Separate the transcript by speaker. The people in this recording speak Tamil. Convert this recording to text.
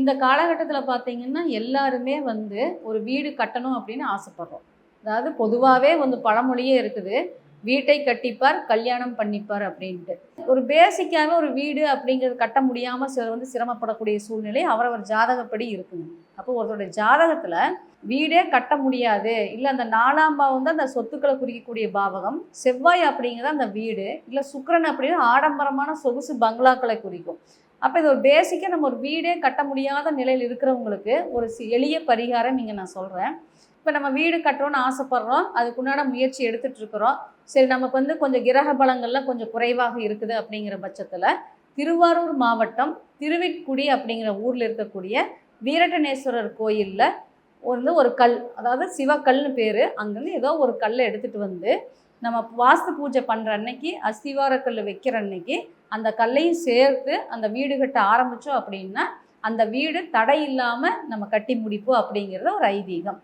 Speaker 1: இந்த காலகட்டத்தில் பார்த்தீங்கன்னா எல்லாருமே வந்து ஒரு வீடு கட்டணும் அப்படின்னு ஆசைப்படுறோம். அதாவது பொதுவாகவே வந்து பழமொழியே இருக்குது, வீட்டை கட்டிப்பார் கல்யாணம் பண்ணிப்பார் அப்படின்ட்டு. ஒரு பேசிக்காகவே ஒரு வீடு அப்படிங்கிறது கட்ட முடியாமல் சிலர் வந்து சிரமப்படக்கூடிய சூழ்நிலை அவரவர் ஜாதகப்படி இருக்குங்க. அப்போ ஒருத்தருடைய ஜாதகத்தில் வீடே கட்ட முடியாது, இல்லை அந்த 4ஆம் பாவம் தான் அந்த சொத்துக்களை குறிக்கக்கூடிய பாவகம், செவ்வாய் அப்படிங்கிறது அந்த வீடு, இல்லை சுக்கிரன் அப்படிங்கிற ஆடம்பரமான சொகுசு பங்களாக்களை குறிக்கும். அப்போ இது ஒரு பேசிக்காக நம்ம ஒரு வீடே கட்ட முடியாத நிலையில் இருக்கிறவங்களுக்கு ஒரு எளிய பரிகாரம் இங்கே நான் சொல்கிறேன். இப்போ நம்ம வீடு கட்டுறோன்னு ஆசைப்பட்றோம், அதுக்குண்டான முயற்சி எடுத்துகிட்டு இருக்கிறோம். சரி, நமக்கு வந்து கொஞ்சம் கிரக பலங்கள்லாம் கொஞ்சம் குறைவாக இருக்குது அப்படிங்கிற பட்சத்தில் திருவாரூர் மாவட்டம் திருவிட்குடி அப்படிங்கிற ஊரில் இருக்கக்கூடிய வீரட்டனேஸ்வரர் கோயிலில் வந்து ஒரு கல், அதாவது சிவக்கல்னு பேர், அங்கேருந்து ஏதோ ஒரு கல்லை எடுத்துகிட்டு வந்து நம்ம வாஸ்து பூஜை பண்ணுற அன்னைக்கு, அஸ்திவார கல் வைக்கிற அன்னைக்கு அந்த கல்லையும் சேர்த்து அந்த வீடு கட்ட ஆரம்பித்தோம் அப்படின்னா அந்த வீடு தடை இல்லாமல் நம்ம கட்டி முடிப்போம் அப்படிங்கிறது ஒரு ஐதீகம்.